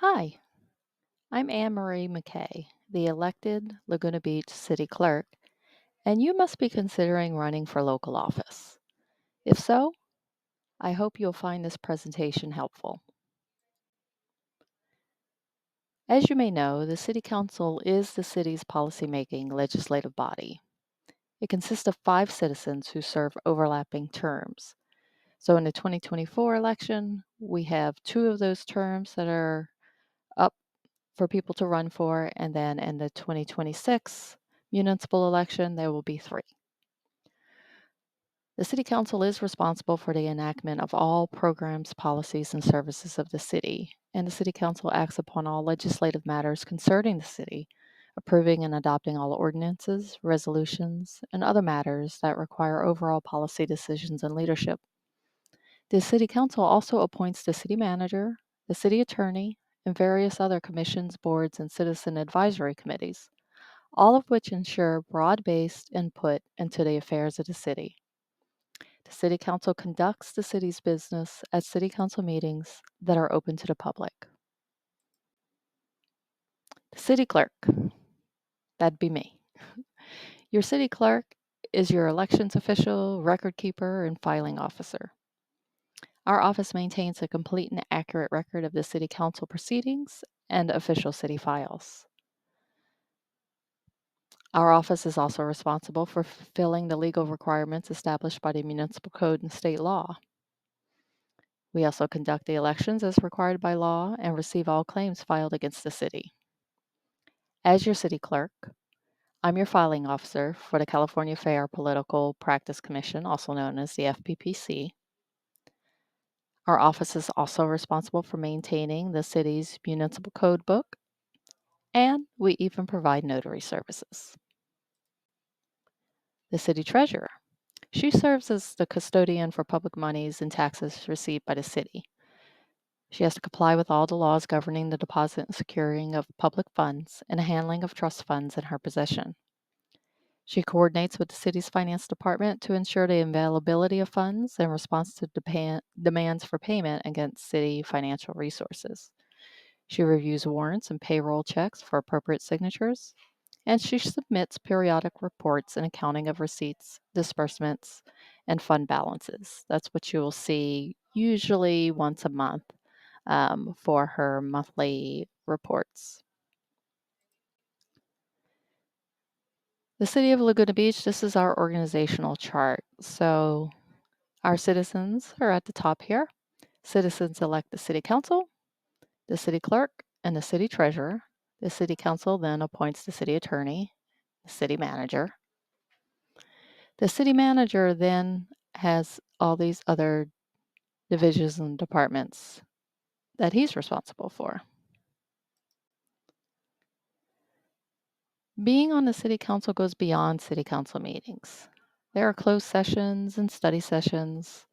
Hi, I'm Anne Marie McKay, the elected Laguna Beach City Clerk, and you must be considering running for local office. If so, I hope you'll find this presentation helpful. As you may know, the City Council is the city's policymaking legislative body. It consists of 5 citizens who serve overlapping terms. So in the 2024 election, we have 2 of those terms that are up for people to run for, and then in the 2026 municipal election, there will be 3. The City Council is responsible for the enactment of all programs, policies, and services of the city, and the City Council acts upon all legislative matters concerning the city, approving and adopting all ordinances, resolutions, and other matters that require overall policy decisions and leadership. The City Council also appoints the city manager, the city attorney, and various other commissions, boards, and citizen advisory committees, all of which ensure broad-based input into the affairs of the city. The City Council conducts the city's business at City Council meetings that are open to the public. The City Clerk, that'd be me. Your City Clerk is your elections official, record keeper, and filing officer. Our office maintains a complete and accurate record of the City Council proceedings and official city files. Our office is also responsible for fulfilling the legal requirements established by the municipal code and state law. We also conduct the elections as required by law and receive all claims filed against the city. As your city clerk, I'm your filing officer for the California Fair Political Practice Commission, also known as the FPPC. Our office is also responsible for maintaining the city's municipal code book, and we even provide notary services. The city treasurer. She serves as the custodian for public monies and taxes received by the city. She has to comply with all the laws governing the deposit and securing of public funds and the handling of trust funds in her possession. She coordinates with the city's finance department to ensure the availability of funds in response to demands for payment against city financial resources. She reviews warrants and payroll checks for appropriate signatures, and she submits periodic reports and accounting of receipts, disbursements, and fund balances. That's what you will see usually once a month for her monthly reports. The City of Laguna Beach, this is our organizational chart. So our citizens are at the top here. Citizens elect the City Council, the City Clerk, and the City Treasurer. The City Council then appoints the City Attorney, the City Manager. The City Manager then has all these other divisions and departments that he's responsible for. Being on the City Council goes beyond City Council meetings. There are closed sessions and study sessions.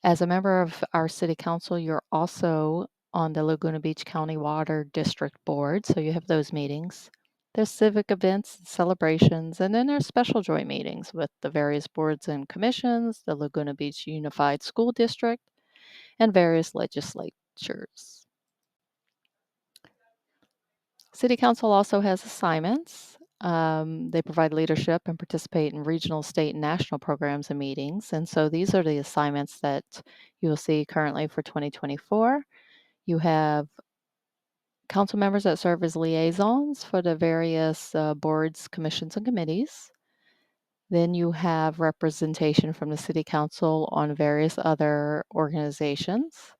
As a member of our City Council, you're also on the Laguna Beach County Water District Board, so you have those meetings. There's civic events and celebrations, and then there's special joint meetings with the various boards and commissions, the Laguna Beach Unified School District, and various legislatures. City Council also has assignments. They provide leadership and participate in regional, state, and national programs and meetings. And so these are the assignments that you will see currently for 2024. You have council members that serve as liaisons for the various boards, commissions, and committees. Then you have representation from the City Council on various other organizations.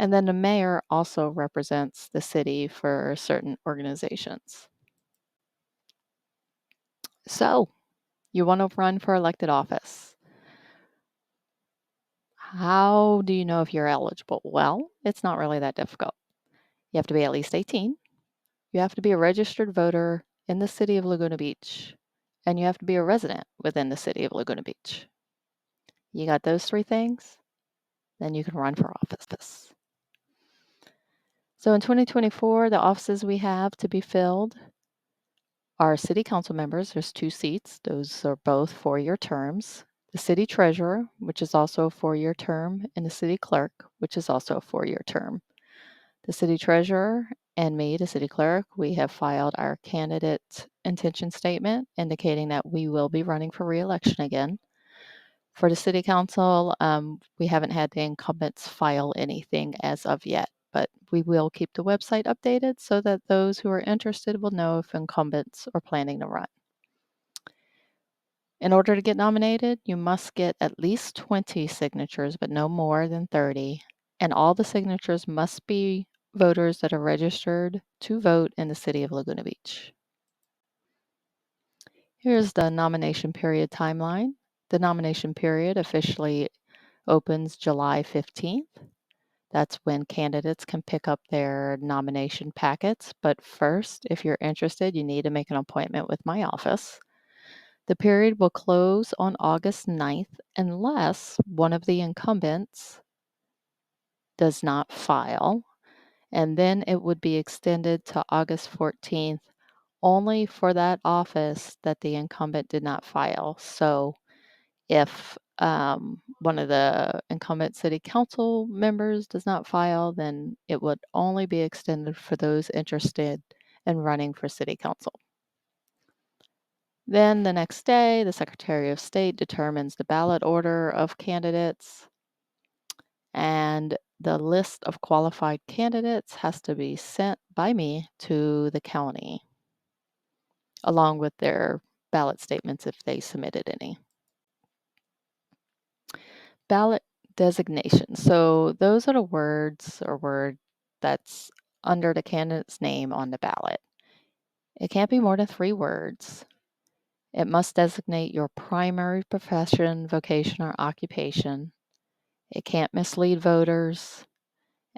And then the mayor also represents the city for certain organizations. So, you want to run for elected office. How do you know if you're eligible? Well, it's not really that difficult. You have to be at least 18. You have to be a registered voter in the city of Laguna Beach. And you have to be a resident within the city of Laguna Beach. You got those 3 things? Then you can run for office. So in 2024, the offices we have to be filled are city council members. There's 2 seats. Those are both 4-year terms. The city treasurer, which is also a 4-year term, and the city clerk, which is also a 4-year term. The city treasurer and me, the city clerk, we have filed our candidate intention statement indicating that we will be running for reelection again. For the city council, we haven't had the incumbents file anything as of yet, but we will keep the website updated so that those who are interested will know if incumbents are planning to run. In order to get nominated, you must get at least 20 signatures, but no more than 30. And all the signatures must be voters that are registered to vote in the city of Laguna Beach. Here's the nomination period timeline. The nomination period officially opens July 15th. That's when candidates can pick up their nomination packets. But first, if you're interested, you need to make an appointment with my office. The period will close on August 9th unless one of the incumbents does not file, and then it would be extended to August 14th only for that office that the incumbent did not file. So if one of the incumbent city council members does not file, then it would only be extended for those interested in running for city council. Then the next day, the Secretary of State determines the ballot order of candidates, and the list of qualified candidates has to be sent by me to the county, along with their ballot statements if they submitted any. Ballot designations. So those are the words or word that's under the candidate's name on the ballot. It can't be more than 3 words. It must designate your primary profession, vocation, or occupation. It can't mislead voters.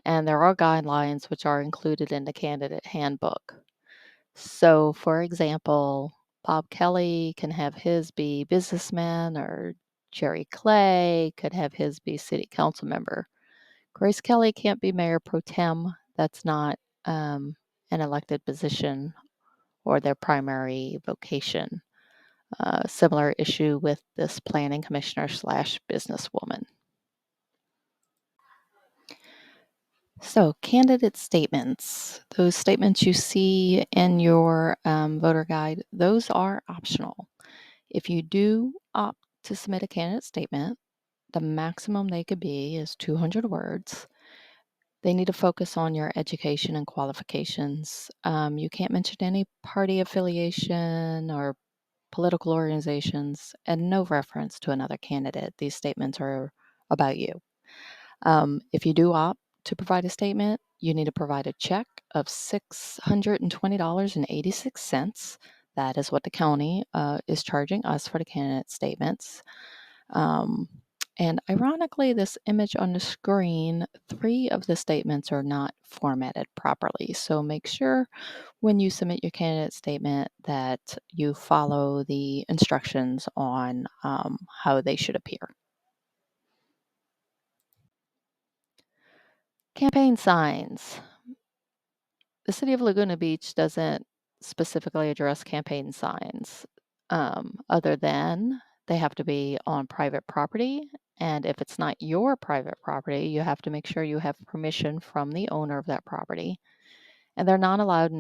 And there are guidelines which are included in the candidate handbook. So, for example, Bob Kelly can have his be businessman, or Jerry Clay could have his be city council member. Grace Kelly can't be mayor pro tem. That's not an elected position or their primary vocation. Similar issue with this planning commissioner slash businesswoman. So, candidate statements, those statements you see in your voter guide, those are optional. If you do opt to submit a candidate statement, the maximum they could be is 200 words. They need to focus on your education and qualifications. You can't mention any party affiliation or political organizations, and no reference to another candidate. These statements are about you. If you do opt to provide a statement, you need to provide a check of $620.86. That is what the county is charging us for the candidate statements. And ironically, this image on the screen, 3 of the statements are not formatted properly. So make sure when you submit your candidate statement that you follow the instructions on how they should appear. Campaign signs. The city of Laguna Beach doesn't specifically address campaign signs, other than they have to be on private property. And if it's not your private property, you have to make sure you have permission from the owner of that property. And they're not allowed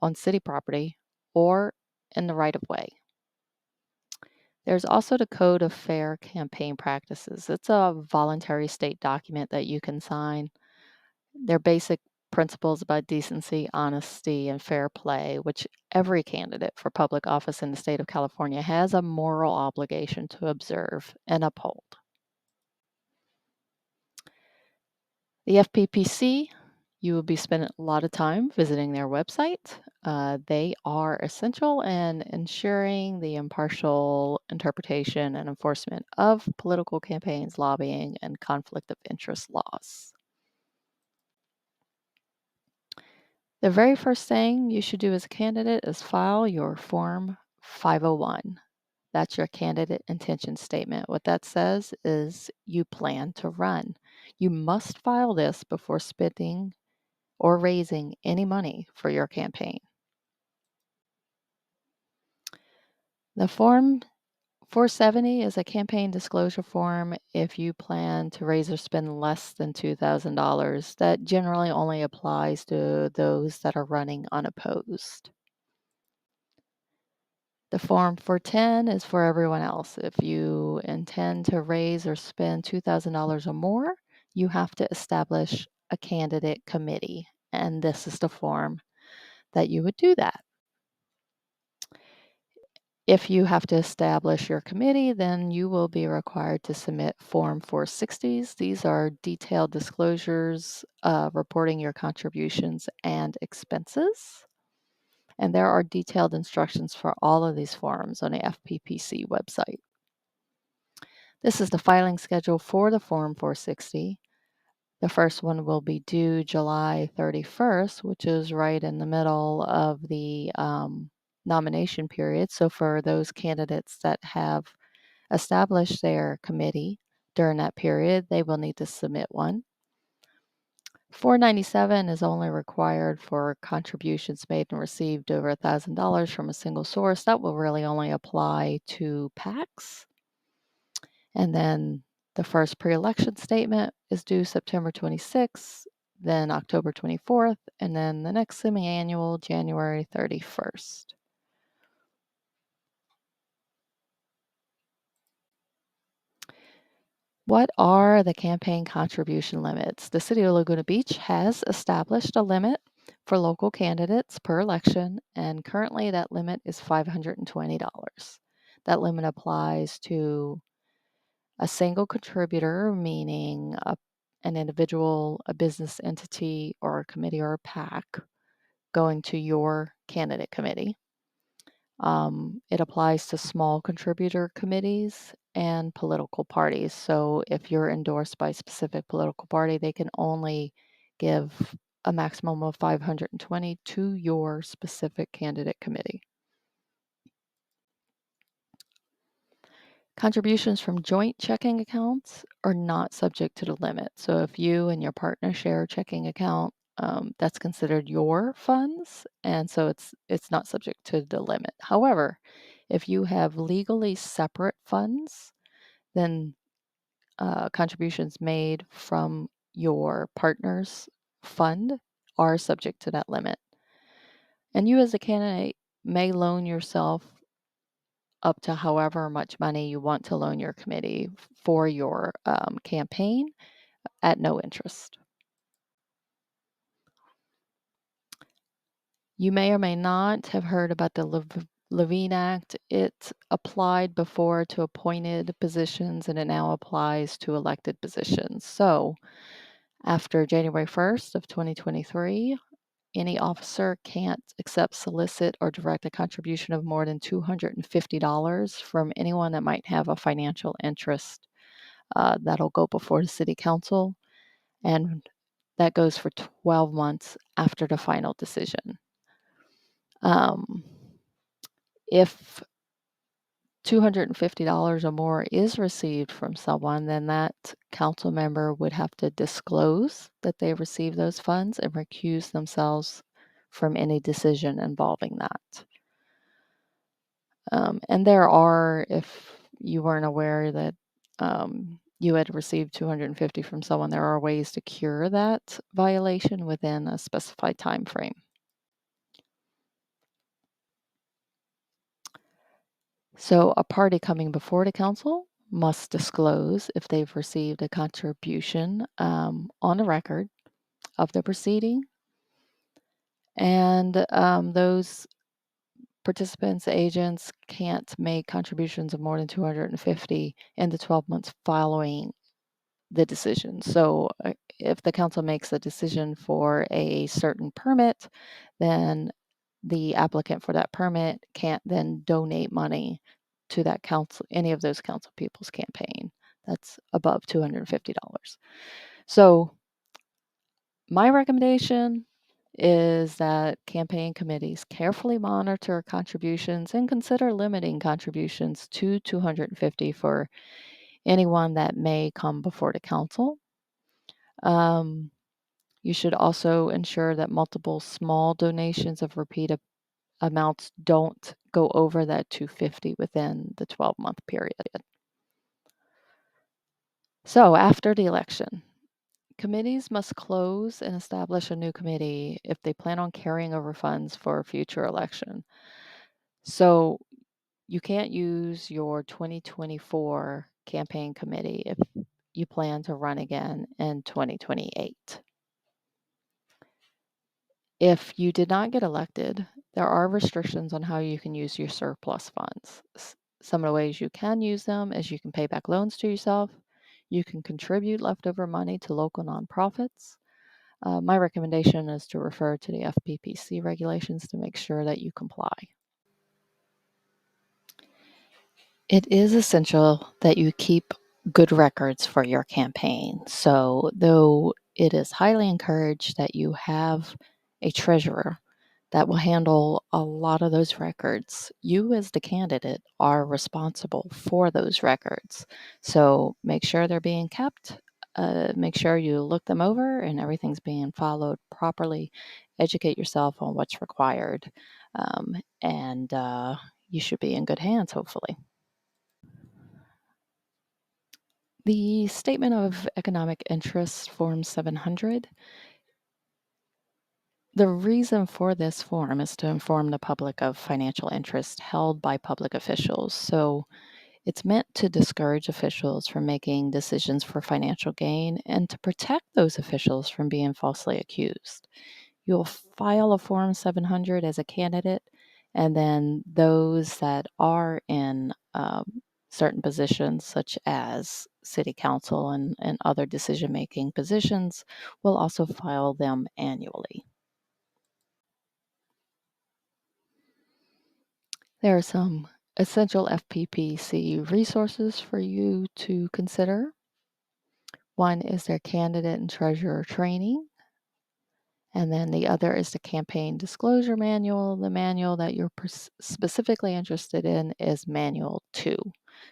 on city property or in the right of way. There's also the Code of Fair Campaign Practices. It's a voluntary state document that you can sign. They're basic principles about decency, honesty, and fair play, which every candidate for public office in the state of California has a moral obligation to observe and uphold. The FPPC, you will be spending a lot of time visiting their website. They are essential in ensuring the impartial interpretation and enforcement of political campaigns, lobbying, and conflict of interest laws. The very first thing you should do as a candidate is file your Form 501. That's your candidate intention statement. What that says is you plan to run. You must file this before spending or raising any money for your campaign. The Form 470 is a campaign disclosure form if you plan to raise or spend less than $2,000. That generally only applies to those that are running unopposed. The Form 410 is for everyone else. If you intend to raise or spend $2,000 or more, you have to establish a candidate committee, and this is the form that you would do that. If you have to establish your committee, then you will be required to submit Form 460s. These are detailed disclosures reporting your contributions and expenses. And there are detailed instructions for all of these forms on the FPPC website. This is the filing schedule for the Form 460. The first one will be due July 31st, which is right in the middle of the nomination period. So for those candidates that have established their committee during that period, they will need to submit one. 497 is only required for contributions made and received over $1,000 from a single source. That will really only apply to PACs. And then the first pre-election statement is due September 26th, then October 24th, and then the next semi-annual January 31st. What are the campaign contribution limits? The City of Laguna Beach has established a limit for local candidates per election, and currently that limit is $520. That limit applies to a single contributor, meaning an individual, a business entity, or a committee or a PAC going to your candidate committee. It applies to small contributor committees and political parties. So if you're endorsed by a specific political party, they can only give a maximum of 520 to your specific candidate committee. Contributions from joint checking accounts are not subject to the limit. So if you and your partner share a checking account, that's considered your funds, and so it's not subject to the limit. However, if you have legally separate funds, then contributions made from your partner's fund are subject to that limit. And you as a candidate may loan yourself up to however much money you want to loan your committee for your campaign at no interest. You may or may not have heard about the Levine Act. It applied before to appointed positions and it now applies to elected positions. So after January 1st of 2023, any officer can't accept, solicit, or direct a contribution of more than $250 from anyone that might have a financial interest. That'll go before the city council, and that goes for 12 months after the final decision. If $250 or more is received from someone, then that council member would have to disclose that they received those funds and recuse themselves from any decision involving that. And there are, if you weren't aware that you had received 250 from someone, there are ways to cure that violation within a specified time frame. So a party coming before the council must disclose if they've received a contribution on the record of the proceeding. And those participants, agents can't make contributions of more than 250 in the 12 months following the decision. So if the council makes a decision for a certain permit, then the applicant for that permit can't then donate money to that council, any of those council people's campaign. That's above $250. So my recommendation is that campaign committees carefully monitor contributions and consider limiting contributions to 250 for anyone that may come before the council. You should also ensure that multiple small donations of repeated amounts don't go over that 250 within the 12-month period. So after the election, committees must close and establish a new committee if they plan on carrying over funds for a future election. So you can't use your 2024 campaign committee if you plan to run again in 2028. If you did not get elected, there are restrictions on how you can use your surplus funds. Some of the ways you can use them is you can pay back loans to yourself, you can contribute leftover money to local nonprofits. My recommendation is to refer to the FPPC regulations to make sure that you comply. It is essential that you keep good records for your campaign. So, though it is highly encouraged that you have a treasurer that will handle a lot of those records, you as the candidate are responsible for those records. So, make sure they're being kept. Make sure you look them over and everything's being followed properly. Educate yourself on what's required, and you should be in good hands, hopefully. The Statement of Economic Interest, Form 700. The reason for this form is to inform the public of financial interest held by public officials. So it's meant to discourage officials from making decisions for financial gain and to protect those officials from being falsely accused. You'll file a Form 700 as a candidate, and then those that are in certain positions, such as city council and other decision making positions, will also file them annually. There are some essential FPPC resources for you to consider. One is their candidate and treasurer training. And then the other is the campaign disclosure manual. The manual that you're specifically interested in is Manual 2.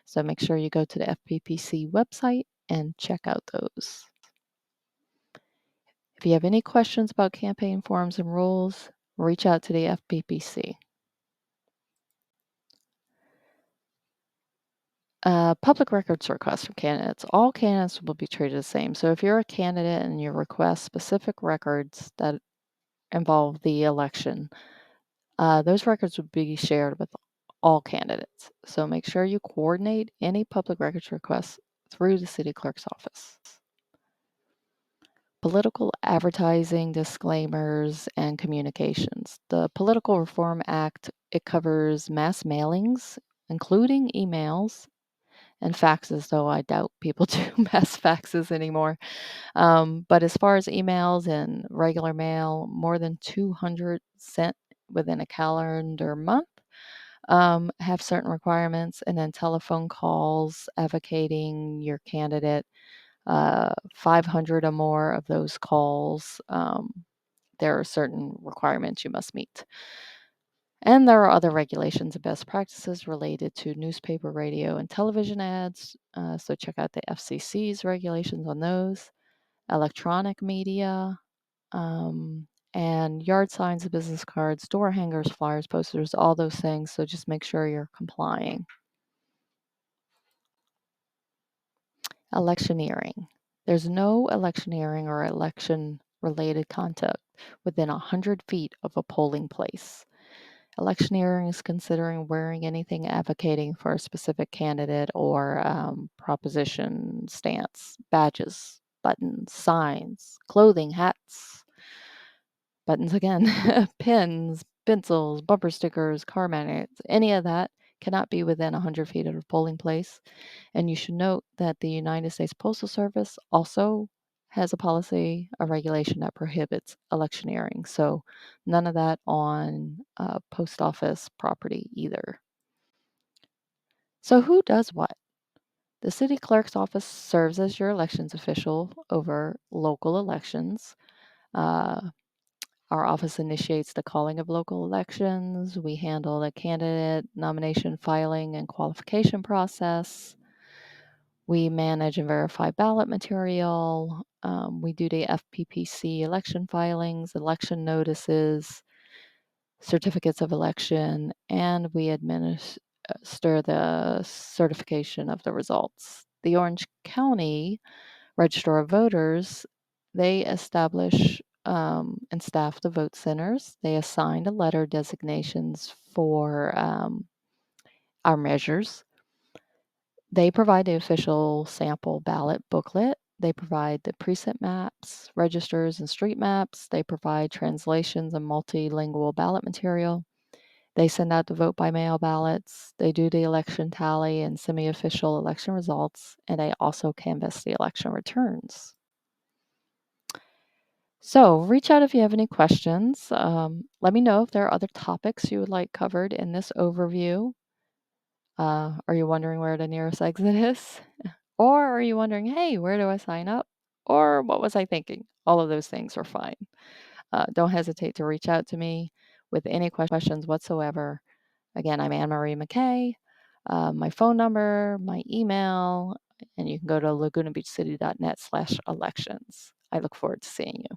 So make sure you go to the FPPC website and check out those. If you have any questions about campaign forms and rules, reach out to the FPPC. Public records requests from candidates. All candidates will be treated the same. So if you're a candidate and you request specific records that involve the election, those records would be shared with all candidates. So make sure you coordinate any public records requests through the city clerk's office. Political advertising disclaimers and communications. The Political Reform Act, it covers mass mailings, including emails and faxes, though I doubt people do mass faxes anymore. But as far as emails and regular mail, more than 200 sent within a calendar month have certain requirements, and then telephone calls advocating your candidate, 500 or more of those calls. There are certain requirements you must meet. And there are other regulations and best practices related to newspaper, radio, and television ads. So check out the FCC's regulations on those. Electronic media, and yard signs, business cards, door hangers, flyers, posters, all those things. So just make sure you're complying. Electioneering. There's no electioneering or election related conduct within 100 feet of a polling place. Electioneering is considering wearing anything advocating for a specific candidate or proposition stance, badges, buttons, signs, clothing, hats, buttons again, pins, pencils, bumper stickers, car magnets, any of that cannot be within 100 feet of a polling place. And you should note that the United States Postal Service also has a policy, a regulation that prohibits electioneering. So none of that on post office property either. So who does what? The city clerk's office serves as your elections official over local elections. Uh, Our office initiates the calling of local elections. We handle the candidate nomination filing and qualification process. We manage and verify ballot material. We do the FPPC election filings, election notices. certificates of election, and we administer the certification of the results. The Orange County Register of Voters, they establish and staff the vote centers. They assign the letter designations for our measures. They provide the official sample ballot booklet. They provide the precinct maps, registers, and street maps. They provide translations and multilingual ballot material. They send out the vote by mail ballots. They do the election tally and semi official election results. And they also canvass the election returns. So reach out if you have any questions. Let me know if there are other topics you would like covered in this overview. Are you wondering where the nearest exit is? Or are you wondering, hey, where do I sign up? Or what was I thinking? All of those things are fine. Don't hesitate to reach out to me with any questions whatsoever. Again, I'm Anne Marie McKay. My phone number, my email, and you can go to lagunabeachcity.net/elections. I look forward to seeing you.